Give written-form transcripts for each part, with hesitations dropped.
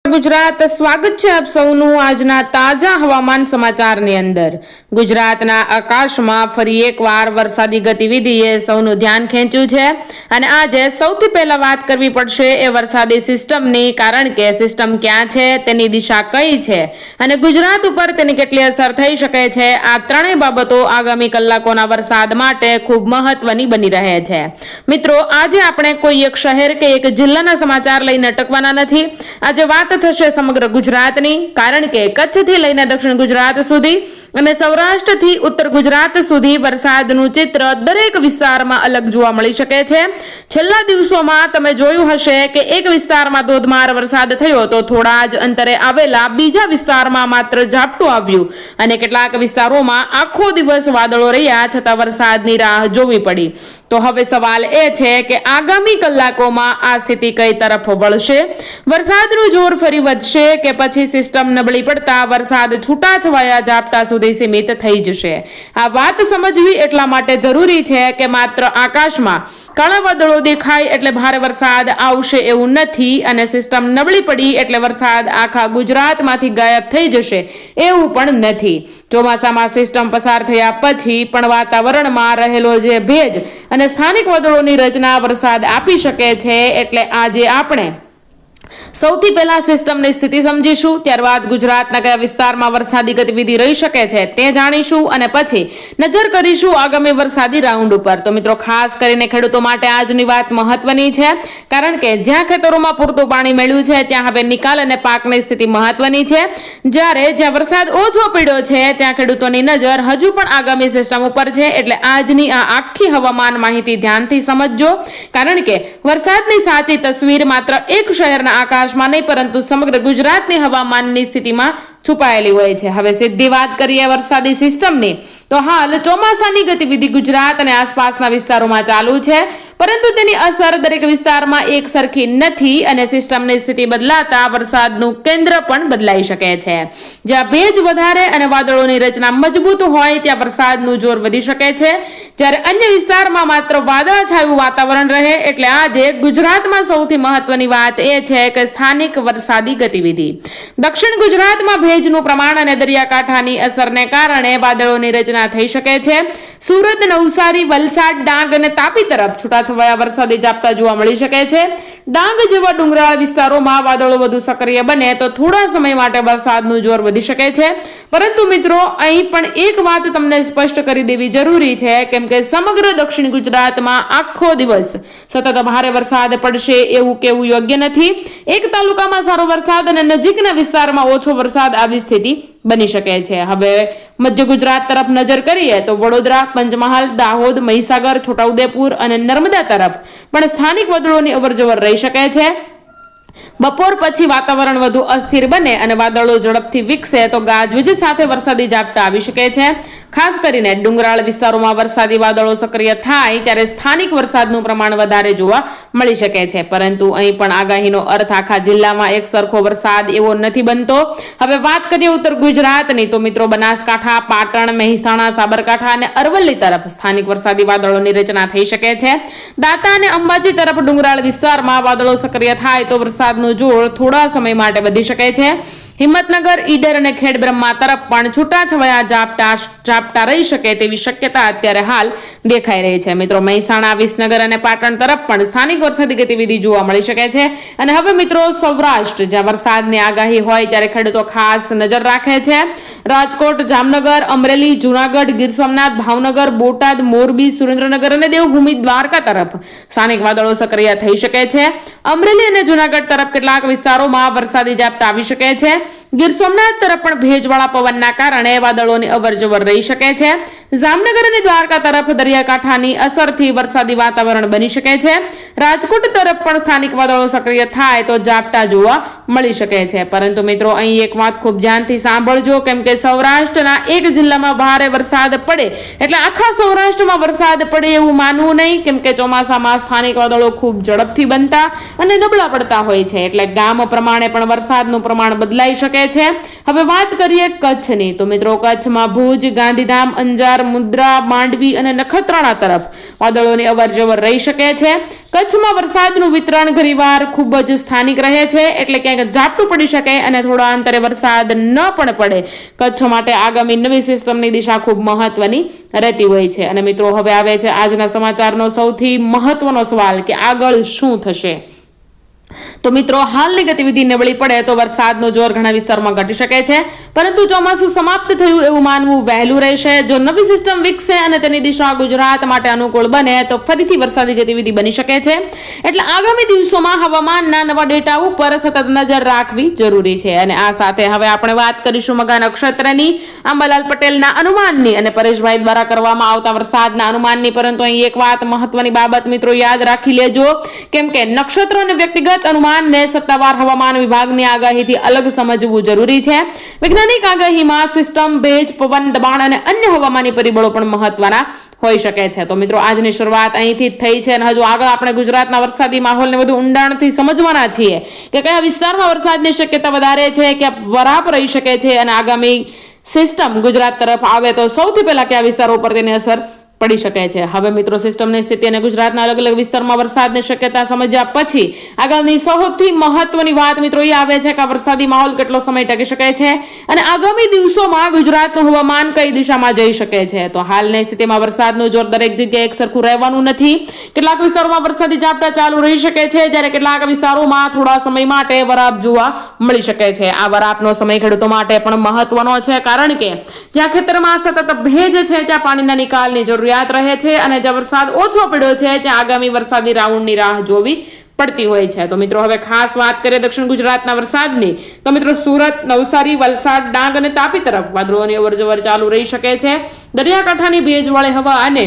ગુજરાત સ્વાગત છે આપ સૌનું આજના તાજા હવામાન સમાચારની અંદર। ગુજરાતના આકાશમાં ફરી એકવાર વરસાદી ગતિવિધિએ સૌનું ધ્યાન ખેંચ્યું છે અને આજે સૌથી પહેલા વાત કરવી પડશે એ વરસાદી સિસ્ટમની, કારણ કે સિસ્ટમ ક્યાં છે, તેની દિશા કઈ છે અને ગુજરાત ઉપર તેની કેટલી અસર થઈ શકે છે। આ ત્રણેય બાબતો આગામી કલાકોના વરસાદ માટે ખૂબ મહત્વની બની રહે છે। મિત્રો, આજે આપણે કોઈ એક શહેર કે એક જિલ્લાના સમાચાર લઈને અટકવાના નથી। આજે વાત થશે સમગ્ર ગુજરાતની, કારણ કે કચ્છથી લઈને દક્ષિણ ગુજરાત સુધી અને સૌરાષ્ટ્રથી ઉત્તર ગુજરાત સુધી વરસાદનું ચિત્ર દરેક વિસ્તારમાં અલગ જોવા મળી શકે છે। છેલ્લા દિવસોમાં તમે જોયું હશે કે એક વિસ્તારમાં ધોધમાર વરસાદ થયો તો થોડા જ અંતરે આવેલા બીજા વિસ્તારમાં માત્ર ઝાપટું આવ્યું અને કેટલાક વિસ્તારોમાં આખો દિવસ વાદળો રહ્યા છતાં વરસાદની રાહ જોવી પડી। તો હવે સવાલ એ છે કે આગામી કલાકોમાં આ સ્થિતિ કઈ તરફ વળશે? વરસાદનું જોર ફરી વધશે કે પછી સિસ્ટમ નબળી પડતા વરસાદ છૂટાછવાયા ઝાપટા સુધી સીમિત થઈ જશે? આ વાત સમજવી એટલા માટે જરૂરી છે કે માત્ર આકાશમાં કાળા વાદળો દેખાય એટલે ભારે વરસાદ આવશે એવું નથી, અને સિસ્ટમ નબળી પડી એટલે વરસાદ આખા ગુજરાતમાંથી ગાયબ થઈ જશે એવું પણ નથી। ચોમાસામાં સિસ્ટમ પસાર થયા પછી પણ વાતાવરણમાં રહેલો જે ભેજ અને સ્થાનિક વાદળોની રચના વરસાદ આપી શકે છે। એટલે આજે આપણે સૌથી પહેલા સિસ્ટમની સ્થિતિ સમજીશું, ત્યારબાદ ગુજરાતના કયા વિસ્તારમાં વરસાદી ગતિવિધિ રહી શકે છે તે જાણીશું અને પછી નજર કરીશું આગામી વરસાદી રાઉન્ડ ઉપર। તો મિત્રો, ખાસ કરીને ખેડૂતો માટે આજની વાત મહત્વની છે, કારણ કે જ્યાં ખેતરોમાં પૂરતું પાણી મળ્યું છે ત્યાં હવે નિકાલ અને પાકની સ્થિતિ મહત્વની છે, જ્યારે જ્યાં વરસાદ ઓછો પડ્યો છે ત્યાં ખેડૂતોની નજર હજુ પણ આગામી સિસ્ટમ ઉપર છે। એટલે આજની આ આખી હવામાન માહિતી ધ્યાનથી સમજજો, કારણ કે વરસાદની સાચી તસવીર માત્ર એક શહેરના આકાશમાં નહીં પરંતુ સમગ્ર ગુજરાતની હવામાનની સ્થિતિમાં છુપાયેલી હોય છે। હવે સીધી વાત કરીએ વરસાદી સિસ્ટમની, તો હાલ ચોમાસાની ગતિવિધિ ગુજરાત અને આસપાસના વિસ્તારોમાં ચાલુ છે, પરંતુ તેની અસર દરેક વિસ્તારમાં એક સરખી નથી અને સિસ્ટમની સ્થિતિ બદલાતા વરસાદનું કેન્દ્ર પણ બદલાઈ શકે છે। જ્યાં ભેજ વધારે અને વાદળોની રચના મજબૂત હોય ત્યાં વરસાદનું જોર વધી શકે છે, જ્યારે અન્ય વિસ્તારમાં માત્ર વાદળછાયું વાતાવરણ રહે। એટલે આજે ગુજરાતમાં સૌથી મહત્વની વાત એ છે કે સ્થાનિક વરસાદી ગતિવિધિ। દક્ષિણ ગુજરાતમાં ભેજનું પ્રમાણ અને દરિયાકાંઠાની અસરને કારણે વાદળોની રચના થઈ શકે છે। સુરત, નવસારી, વલસાડ, ડાંગ અને તાપી તરફ છૂટાછવાયા વરસાદી ઝાપટા જોવા મળી શકે છે। ડાંગ જેવા ડુંગરાળ વિસ્તારોમાં વાદળો વધુ સક્રિય બને તો થોડા સમય માટે વરસાદનું જોર વધી શકે છે, પરંતુ મિત્રો, અહીં પણ એક વાત તમને સ્પષ્ટ કરી દેવી જરૂરી છે, કેમ કે સમગ્ર દક્ષિણ ગુજરાતમાં આખો દિવસ સતત ભારે વરસાદ પડશે એવું કહેવું યોગ્ય નથી। એક તાલુકામાં સારો વરસાદ અને નજીકના વિસ્તારમાં ઓછો વરસાદ આવી સ્થિતિ બની શકે છે। હવે મધ્ય ગુજરાત તરફ નજર કરીએ તો વડોદરા, પંચમહાલ, દાહોદ, મહીસાગર, છોટાઉદેપુર અને નર્મદા તરફ પણ સ્થાનિક વાદળોની અવરજવર રહી શકે છે। બપોર પછી વાતાવરણ વધુ અસ્થિર બને અને વાદળો ઝડપથી વિકસે તો ગાજવીજ સાથે વરસાદી ઝાપટા આવી શકે છે। ખાસ કરીને ડુંગરાળ વિસ્તારોમાં વરસાદી વાદળો સક્રિય થાય ત્યારે સ્થાનિક વરસાદનું પ્રમાણ વધારે જોવા મળી શકે છે, પરંતુ અહીં પણ આગાહીનો અર્થ આખા જિલ્લામાં એક સરખો વરસાદ એવો નથી બનતો। હવે વાત કરીએ ઉત્તર ગુજરાતની, તો મિત્રો, બનાસકાંઠા, પાટણ, મહેસાણા, સાબરકાંઠા અને અરવલ્લી તરફ સ્થાનિક વરસાદી વાદળોની રચના થઈ શકે છે। દાંતા અને અંબાજી તરફ ડુંગરાળ વિસ્તારમાં વાદળો સક્રિય થાય તો વરસાદનું જોર થોડા સમય માટે વધી શકે છે। હિંમતનગર, ઈડર અને ખેડબ્રહ્મા તરફ પણ છૂટાછવાયા ઝાપટા રહી શકે તેવી શક્યતા અત્યારે હાલ દેખાઈ રહી છે। મિત્રો, મહેસાણા, વિસનગર અને પાટણ તરફ પણ સ્થાનિક વરસાદી ગતિવિધિ જોવા મળી શકે છે। અને હવે મિત્રો, સૌરાષ્ટ્ર જ્યાં વરસાદની આગાહી હોય ત્યારે ખેડૂતો ખાસ નજર રાખે છે। રાજકોટ, જામનગર, અમરેલી, જુનાગઢ, ગીર સોમનાથ, ભાવનગર, બોટાદ, મોરબી, સુરેન્દ્રનગર અને દેવભૂમિ દ્વારકા તરફ સ્થાનિક વાદળો સક્રિય થઈ શકે છે। અમરેલી અને જુનાગઢ તરફ કેટલાક વિસ્તારોમાં વરસાદી ઝાપટા આવી શકે છે। ગીર સોમનાથ તરફ પણ ભેજવાળા પવનના કારણે વાદળોની અવરજવર રહી શકે છે। જામનગર અને દ્વારકા તરફ દરિયાકાંઠાની અસરથી વરસાદી વાતાવરણ બની શકે છે। રાજકોટ તરફ પણ સ્થાનિક વાદળો સક્રિય થાય તો ઝાપટા જોવા મળી શકે છે, પરંતુ મિત્રો, અહીં એક વાત ખૂબ ધ્યાનથી સાંભળજો, કેમ કે સૌરાષ્ટ્રના એક જિલ્લામાં ભારે વરસાદ પડે એટલે આખા સૌરાષ્ટ્રમાં વરસાદ પડે એવું માનવું નહીં, કેમ કે ચોમાસામાં સ્થાનિક વાદળો ખૂબ ઝડપથી બનતા અને નબળા પડતા હોય છે। એટલે ગામ પ્રમાણે પણ વરસાદનું પ્રમાણ બદલાઈ શકે શકે છે. હવે વાત કરીએ કચ્છની, તો મિત્રો કચ્છમાં ભુજ, ગાંધીધામ, અંજાર, મુન્દ્રા, માંડવી અને નખત્રાણા તરફ વાદળોની અવરજવર રહી શકે છે. કચ્છમાં વરસાદનું વિતરણ ઘણીવાર ખૂબ જ સ્થાનિક રહે છે, એટલે ક્યાંક ઝાપટું પડી શકે અને થોડા અંતરે વરસાદ ન પણ પડે. કચ્છ માટે આગામી નવી સિસ્ટમની દિશા ખૂબ મહત્વની રહેતી હોય છે. અને મિત્રો હવે આવે છે આજના સમાચારનો સૌથી મહત્વનો સવાલ કે આગળ શું થશે. તો મિત્રો હાલની ગતિવિધિ નબળી પડે તો વરસાદનો જોર ઘણા વિસ્તારોમાં ઘટી શકે છે, પરંતુ ચોમાસું સમાપ્ત થયું એવું માનવું વહેલું રહેશે. જો નવી સિસ્ટમ વિકસે અને તેની દિશા ગુજરાત માટે અનુકૂળ બને તો ફરીથી વરસાદી ગતિવિધિ બની શકે છે. એટલે આગામી દિવસોમાં હવામાનના નવા ડેટા ઉપર સતત નજર રાખવી જરૂરી છે. અને આ સાથે હવે આપણે વાત કરીશું મઘા નક્ષત્રની, અંબાલાલ પટેલના અનુમાનની અને પરેશભાઈ દ્વારા કરવામાં આવતા વરસાદના અનુમાનની. પરંતુ અહીં એક વાત મહત્વની બાબત મિત્રો યાદ રાખી લેજો, કેમ કે નક્ષત્ર અને વ્યક્તિગત અનુમાનને સત્તાવાર હવામાન વિભાગની આગાહીથી અલગ સમજવું જરૂરી છે. વૈજ્ઞાનિક આગાહીમાં સિસ્ટમ, ભેજ, પવન દબાણ અને અન્ય હવામાની પરિબળો પણ મહત્વના હોઈ શકે છે. તો મિત્રો આજની શરૂઆત અહીંથી જ થઈ છે અને હજુ આગળ આપણે ગુજરાતના વરસાદી માહોલને વધુ ઊંડાણથી સમજવાના છીએ કે કયા વિસ્તારમાં વરસાદની શક્યતા વધારે છે, ક્યાં વરાપ રહી શકે છે અને આગામી સિસ્ટમ ગુજરાત તરફ આવે તો સૌથી પહેલા કયા વિસ્તારો પર તેની અસર પડી શકે છે. હવે મિત્રો સિસ્ટમની સ્થિતિ અને ગુજરાતના અલગ અલગ વિસ્તારમાં વરસાદની શક્યતા સમજ્યા પછી આગળની સૌથી મહત્વની વાત મિત્રો એ આવે છે કે વરસાદી માહોલ કેટલો સમય ટકી શકે છે અને આગામી દિવસોમાં ગુજરાતનું હવામાન કઈ દિશામાં જઈ શકે છે. તો હાલની સ્થિતિમાં વરસાદનું જોર દરેક જગ્યાએ એક સરખું રહેવાનું નથી. કેટલાક વિસ્તારોમાં વરસાદી ઝાપટા ચાલુ રહી શકે છે, જ્યારે કેટલાક વિસ્તારોમાં થોડા સમય માટે વરાપ જોવા મળી શકે છે. આ વરાપનો સમય ખેડૂતો માટે પણ મહત્વનો છે, કારણ કે જ્યાં ખેતરમાં સતત ભેજ છે ત્યાં પાણીના નિકાલની જરૂરિયાત રહે છે અને જ્યાં વરસાદ ઓછો પડ્યો છે ત્યાં આગામી વરસાદી રાઉન્ડની રાહ જોવી પડતી હોય છે. તો મિત્રો હવે ખાસ વાત કરીએ દક્ષિણ ગુજરાતના વરસાદની, તો મિત્રો સુરત, નવસારી, વલસાડ, ડાંગ અને તાપી તરફ વાદળોની અવરજવર ચાલુ રહી શકે છે. દરિયાકાંઠાની ભેજવાળી હવા અને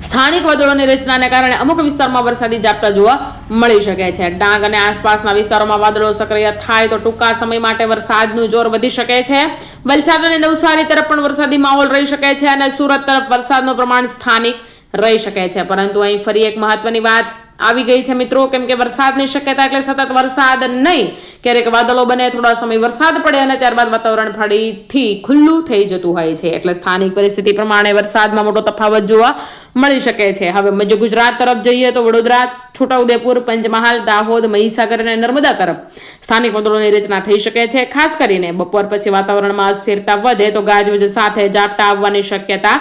સ્થાનિક વાદળોની રચનાને કારણે અમુક વિસ્તારમાં વરસાદી ઝાપટા જોવા મળી શકે છે. ડાંગ અને આસપાસના વિસ્તારોમાં વાદળો સક્રિય થાય તો ટૂંકા સમય માટે વરસાદનું જોર વધી શકે છે. વલસાડ અને નવસારી તરફ પણ વરસાદી માહોલ રહી શકે છે અને સુરત તરફ વરસાદનું પ્રમાણ સ્થાનિક રહી શકે છે. પરંતુ અહીં ફરી એક મહત્વની વાત આવી ગઈ છે મિત્રો, કેમ કે વરસાદની શક્યતા એટલે સતત વરસાદ નહીં, ક્યારેક વાદળો બને, થોડા સમય વરસાદ પડે અને ત્યારબાદ વાતાવરણ ફરીથી ખુલ્લું થઈ જતું હોય છે. એટલે સ્થાનિક પરિસ્થિતિ પ્રમાણે વરસાદમાં મોટો તફાવત જોવા મળી શકે છે. હવે મધ્ય ગુજરાત તરફ જઈએ તો વડોદરા, છોટાઉદેપુર, પંચમહાલ, દાહોદ, મહીસાગર અને નર્મદા તરફ સ્થાનિક વાદળોની રચના થઈ શકે છે. ખાસ કરીને બપોર પછી વાતાવરણમાં અસ્થિરતા વધે તો ગાજવીજ સાથે ઝાપટા આવવાની શક્યતા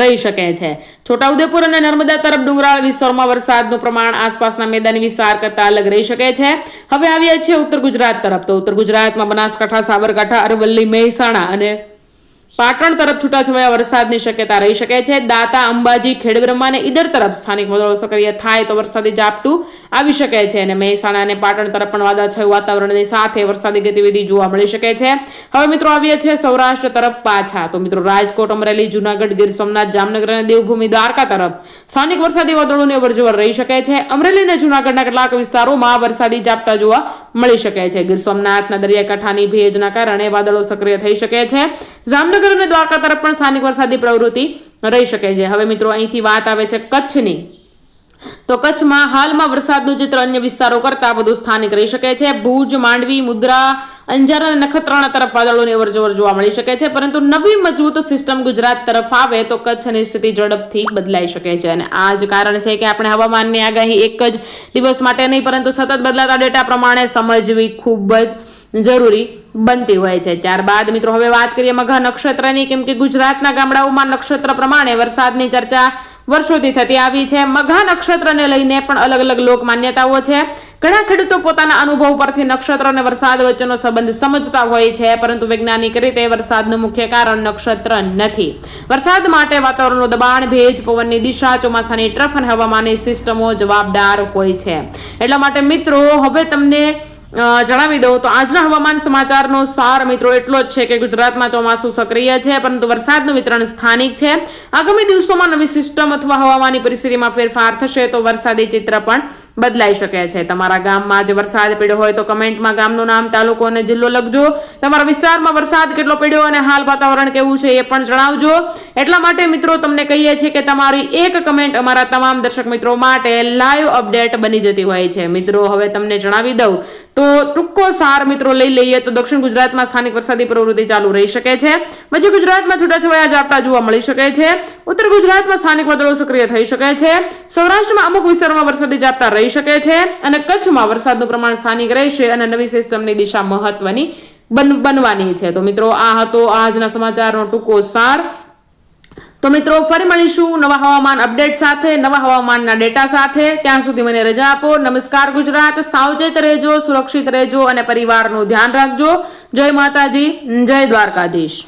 રહી શકે છે. છોટાઉદેપુર અને નર્મદા તરફ ડુંગરાળ વિસ્તારોમાં વરસાદનું પ્રમાણ આસપાસના મેદાની વિસ્તાર કરતા અલગ રહી શકે છે. હવે આવીએ છીએ ઉત્તર ગુજરાત તરફ, તો ઉત્તર ગુજરાતમાં બનાસકાંઠા, સાબરકાંઠા, અરવલ્લી, મહેસાણા અને પાટણ તરફ છૂટાછવાયા વરસાદની શક્યતા રહી શકે છે. દાતા, અંબાજી, ખેડબ્રહ્મા અને ઈડર તરફ સ્થાનિક વાદળો સક્રિય થાય તો વરસાદી ઝાપટું આવી શકે છે અને મહેસાણા અને પાટણ તરફ પણ વાદળછાયું વાતાવરણની સાથે વરસાદી ગતિવિધિ જોવા મળી શકે છે. હવે મિત્રો આવીએ છીએ સૌરાષ્ટ્ર તરફ પાછા, તો મિત્રો રાજકોટ, અમરેલી, જુનાગઢ, ગીર સોમનાથ, જામનગર અને દેવભૂમિ દ્વારકા તરફ સ્થાનિક વરસાદી વાદળોની અવરજવર રહી શકે છે. અમરેલી અને જુનાગઢના કેટલાક વિસ્તારોમાં વરસાદી ઝાપટા જોવા મળી શકે છે. ગીર સોમનાથના દરિયાકાંઠાની ભેજના કારણે વાદળો સક્રિય થઈ શકે છે. જામનગર અને દ્વારકા તરફ પણ સ્થાનિક વરસાદી પ્રવૃત્તિ રહી શકે છે. હવે મિત્રો અહીંથી વાત આવે છે કચ્છની, તો કચ્છમાં હાલમાં વરસાદનું ચિત્ર અન્ય વિસ્તારો કરતા વધુ સ્થાનિક રહી શકે છે. ભુજ, માંડવી, મુન્દ્રા, અંજાર અને નખત્રાણા તરફ વાદળોની અવરજવર જોવા મળી શકે છે. પરંતુ નવી મજબૂત સિસ્ટમ ગુજરાત તરફ આવે તો કચ્છની સ્થિતિ ઝડપથી બદલાઈ શકે છે અને આ જ કારણ છે કે આપણે હવામાનની આગાહી એક જ દિવસ માટે નહીં પરંતુ સતત બદલાતા ડેટા પ્રમાણે સમજવી ખૂબ જ જરૂરી બનતી હોય છે. ત્યારબાદ મિત્રો હવે વાત કરીએ મઘા નક્ષત્રની, કેમ કે ગુજરાતના ગામડાઓમાં નક્ષત્ર પ્રમાણે વરસાદની ચર્ચા વર્ષોથી થતી આવી છે. મઘા નક્ષત્રને લઈને પણ અલગ અલગ લોક માન્યતાઓ છે. ઘણા ખેડૂતો પોતાના અનુભવ પરથી નક્ષત્ર અને વરસાદ વચ્ચેનો સંબંધ સમજતા હોય છે, પરંતુ વૈજ્ઞાનિક રીતે વરસાદનું મુખ્ય કારણ નક્ષત્ર નથી. વરસાદ માટે વાતાવરણનું દબાણ, ભેજ, પવનની દિશા, ચોમાસાની ટ્રફ અને હવામાનની સિસ્ટમો જવાબદાર હોય છે. એટલા માટે મિત્રો હવે તમને જણાવી દઉં તો આજના હવામાન સમાચારનો સાર મિત્રો એટલો જ છે કે ગુજરાતમાં ચોમાસું સક્રિય છે, પરંતુ વરસાદનું વિતરણ સ્થાનિક છે. આગામી દિવસોમાં નવી સિસ્ટમ અથવા હવામાનની પરિસ્થિતિમાં ફેરફાર થશે તો વરસાદી ચિત્ર પણ બદલાઈ શકે છે. તમારા ગામમાં જે વરસાદ પડ્યો હોય તો કમેન્ટમાં ગામનું નામ, તાલુકો અને જિલ્લો લખજો. તમારા વિસ્તારમાં વરસાદ કેટલો પડ્યો અને હાલ વાતાવરણ કેવું છે એ પણ જણાવજો. એટલા માટે મિત્રો તમને કહીએ છીએ કે તમારી એક કમેન્ટ અમારા તમામ દર્શક મિત્રો માટે લાઈવ અપડેટ બની જતી હોય છે. મિત્રો હવે તમને જણાવી દઉં તો ટૂંકો સાર મિત્રો લઈ લઈએ તો દક્ષિણ ગુજરાતમાં સ્થાનિક વરસાદી પ્રવૃત્તિ ચાલુ રહી શકે છે. મધ્ય ગુજરાતમાં છૂટાછવાયા ઝાપટા જોવા મળી શકે છે. ઉત્તર ગુજરાતમાં સ્થાનિક વાદળો સક્રિય થઈ શકે છે. સૌરાષ્ટ્રમાં અમુક વિસ્તારોમાં વરસાદી ઝાપટા રહી શકે છે અને કચ્છમાં વરસાદનું પ્રમાણ સ્થાનિક રહેશે અને નવી સિસ્ટમની દિશા મહત્વની બનવાની છે. તો મિત્રો આ હતો આજના સમાચારનો ટૂંકો સાર. તો મિત્રો ફરી મળીશું નવા હવામાન અપડેટ સાથે, નવા હવામાનના ડેટા સાથે. ત્યાં સુધી મને રજા આપો. નમસ્કાર ગુજરાત. સાવચેત રહેજો, સુરક્ષિત રહેજો અને પરિવારનું ધ્યાન રાખજો. જય માતાજી, જય દ્વારકાધીશ.